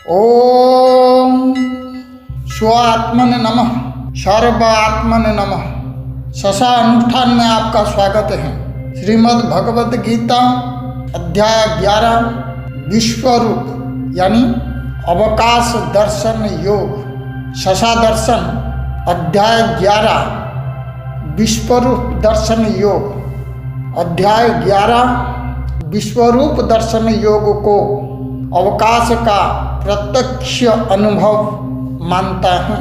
ओम स्वात्मने नमः, सर्वात्मने नमः। शशा अनुष्ठान में आपका स्वागत है। श्रीमद् भगवद गीता अध्याय 11 विश्वरूप यानी अवकाश दर्शन योग। शशा दर्शन अध्याय 11 विश्वरूप दर्शन योग। अध्याय 11 विश्वरूप दर्शन योग को अवकाश का प्रत्यक्ष अनुभव मानता है।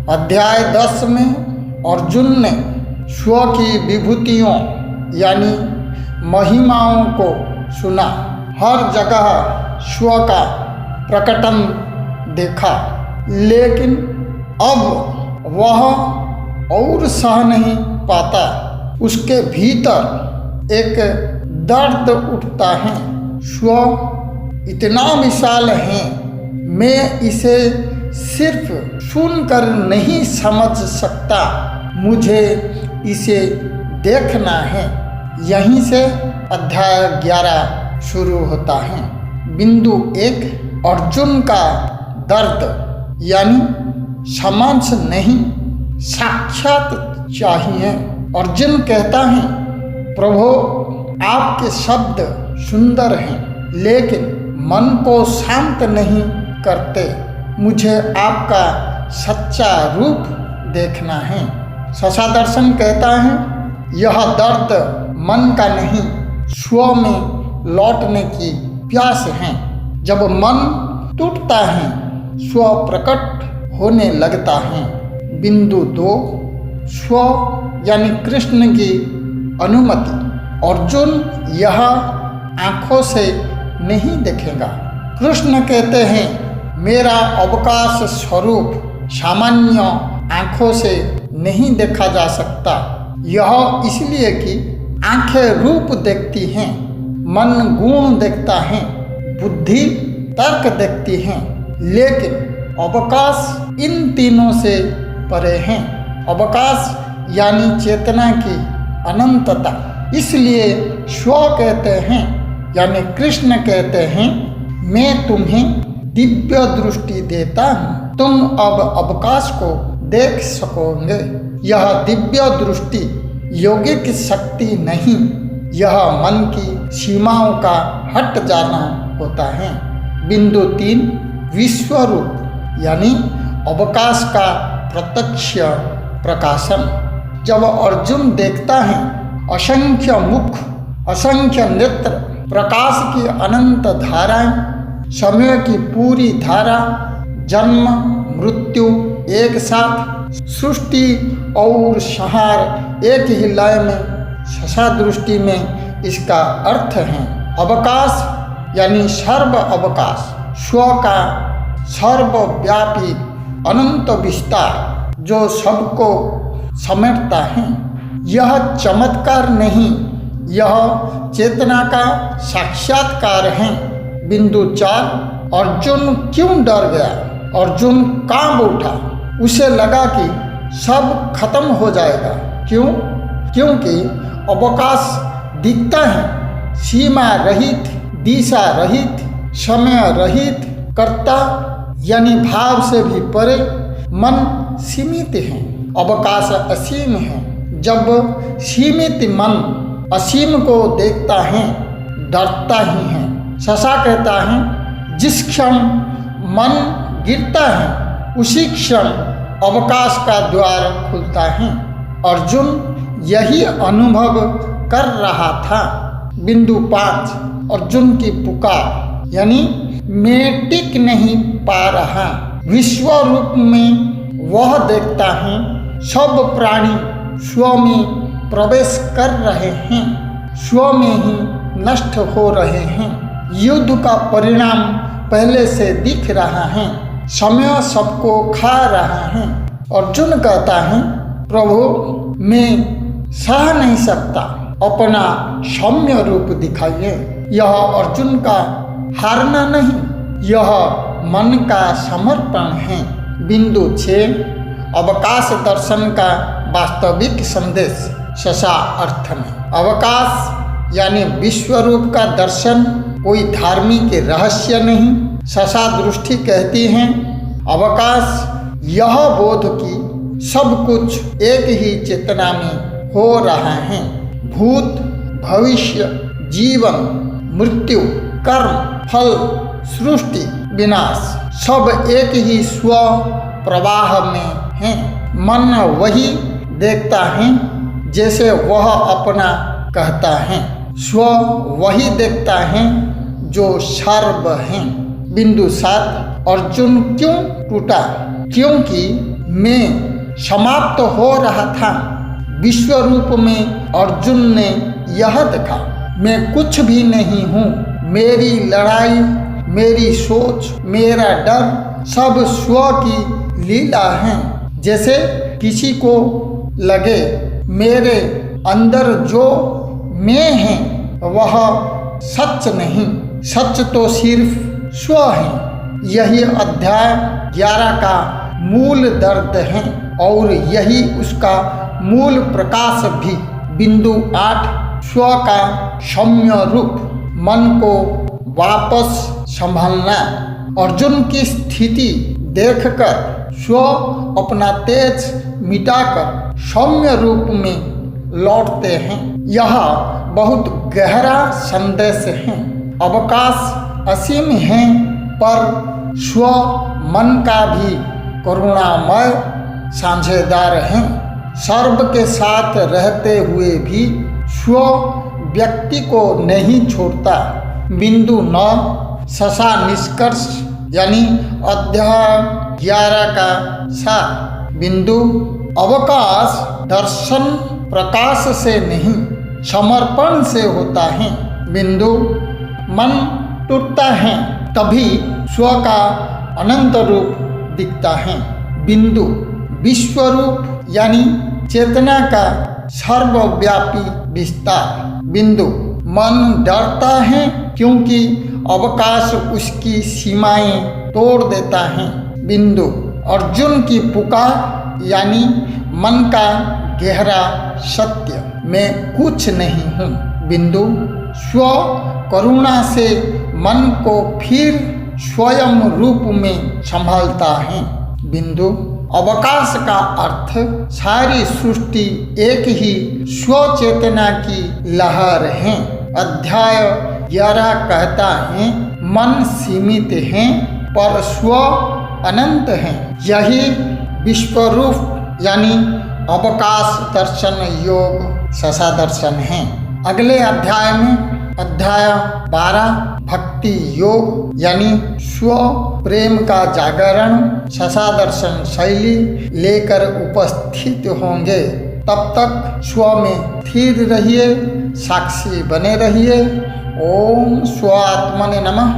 अध्याय 10 में अर्जुन ने स्व की विभूतियों यानी महिमाओं को सुना। हर जगह स्व का प्रकटन देखा, लेकिन अब वह और सह नहीं पाता। उसके भीतर एक दर्द उठता है। स्व इतना विशाल है, मैं इसे सिर्फ सुनकर नहीं समझ सकता, मुझे इसे देखना है। यहीं से अध्याय 11 शुरू होता है। बिंदु 1 अर्जुन का दर्द यानी समझ नहीं, साक्षात चाहिए। अर्जुन कहता है, प्रभु आपके शब्द सुंदर हैं, लेकिन मन को शांत नहीं करते। मुझे आपका सच्चा रूप देखना है। शशा दर्शन कहता है, यह दर्द मन का नहीं, स्व में लौटने की प्यास है। जब मन टूटता है, स्व प्रकट होने लगता है। बिंदु 2 स्व यानी कृष्ण की अनुमति। अर्जुन यह आँखों से नहीं देखेगा। कृष्ण कहते हैं, मेरा अवकाश स्वरूप सामान्य आँखों से नहीं देखा जा सकता। यह इसलिए कि आँखें रूप देखती हैं, मन गुण देखता है, बुद्धि तर्क देखती है, लेकिन अवकाश इन तीनों से परे हैं। अवकाश यानी चेतना की अनंतता। इसलिए स्व कहते हैं यानी कृष्ण कहते हैं, मैं तुम्हें दिव्य दृष्टि देता हूँ, तुम अब अवकाश को देख सकोगे। यह दिव्य दृष्टि योगिक शक्ति नहीं, यह मन की सीमाओं का हट जाना होता है। बिंदु 3 विश्वरूप यानी अवकाश का प्रत्यक्ष प्रकाशन। जब अर्जुन देखता है असंख्य मुख, असंख्य नेत्र, प्रकाश की अनंत धाराएं, समय की पूरी धारा, जन्म मृत्यु एक साथ, सृष्टि और संहार एक ही लय में, शशा दृष्टि में इसका अर्थ है अवकाश यानी सर्व अवकाश, स्व का सर्वव्यापी अनंत विस्तार जो सबको समेटता है। यह चमत्कार नहीं, यह चेतना का साक्षात्कार है। बिंदु 4 अर्जुन क्यों डर गया? अर्जुन कांप उठा। उसे लगा कि सब खत्म हो जाएगा। क्यों? क्योंकि अवकाश दिखता है, सीमा रहित, दिशा रहित, समय रहित, कर्ता यानी भाव से भी परे। मन सीमित है, अवकाश असीम है। जब सीमित मन असीम को देखता है, डरता ही है। शशा कहता है, जिस क्षण मन गिरता है, उसी क्षण अवकाश का द्वार खुलता है। अर्जुन यही अनुभव कर रहा था। बिंदु 5 अर्जुन की पुकार यानी मैं टिक नहीं पा रहा। विश्व रूप में वह देखता है, सब प्राणी स्व में प्रवेश कर रहे हैं, स्व में ही नष्ट हो रहे हैं। युद्ध का परिणाम पहले से दिख रहा है, समय सबको खा रहा है। अर्जुन कहता है, प्रभु मैं सह नहीं सकता, अपना सौम्य रूप दिखाइए। यह अर्जुन का हारना नहीं, यह मन का समर्पण है। बिंदु 6 अवकाश दर्शन का वास्तविक संदेश। शशा अर्थ में अवकाश यानी विश्वरूप का दर्शन कोई धार्मिक रहस्य नहीं, शशा दृष्टि कहती हैं अवकाश यह बोध की सब कुछ एक ही चेतना में हो रहा है। भूत भविष्य जीवन मृत्यु कर्म फल सृष्टि विनाश सब एक ही स्व प्रवाह में है। मन वही देखता है जैसे वह अपना कहता है। स्व वही देखता है जो सर्व है। बिंदु 7 अर्जुन क्यों टूटा? क्योंकि मैं समाप्त हो रहा था। विश्व रूप में अर्जुन ने यह देखा मैं कुछ भी नहीं हूँ। मेरी लड़ाई मेरी सोच मेरा डर सब स्व की लीला है। जैसे किसी को लगे मेरे अंदर जो मैं है वह सच नहीं, सच तो सिर्फ स्व है। यही अध्याय 11 का मूल दर्द है और यही उसका मूल प्रकाश भी। बिंदु 8 स्व का सौम्य रूप मन को वापस संभालना। अर्जुन की स्थिति देखकर स्व अपना तेज मिटाकर सौम्य रूप में लौटते हैं। यह बहुत गहरा संदेश है। अवकाश असीम है पर स्व मन का भी करुणामय साझेदार है। सर्व के साथ रहते हुए भी स्व व्यक्ति को नहीं छोड़ता। बिंदु 9 शशा निष्कर्ष यानी अध्याय 11 का सार। बिंदु अवकाश दर्शन प्रकाश से नहीं समर्पण से होता है। बिंदु मन टूटता है तभी स्व का अनंत रूप दिखता है। बिंदु विश्व रूप यानी चेतना का सर्वव्यापी विस्तार। बिंदु मन डरता है क्योंकि अवकाश उसकी सीमाएं तोड़ देता है। बिंदु अर्जुन की पुकार यानी मन का गहरा सत्य मैं कुछ नहीं हूँ। बिंदु स्व करुणा से मन को फिर स्वयं रूप में संभालता है। बिंदु अवकाश का अर्थ सारी सृष्टि एक ही स्व चेतना की लहर है। अध्याय 11 कहता है मन सीमित है पर स्व अनंत है। यही विश्वरूप यानी अवकाश दर्शन योग शशा दर्शन है। अगले अध्याय में अध्याय 12 भक्ति योग यानी स्व प्रेम का जागरण शशा दर्शन शैली लेकर उपस्थित होंगे। तब तक स्व में स्थिर रहिए, साक्षी बने रहिए। ओम स्वात्मने नमः।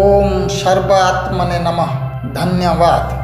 ओम सर्वात्मने नमः। धन्यवाद।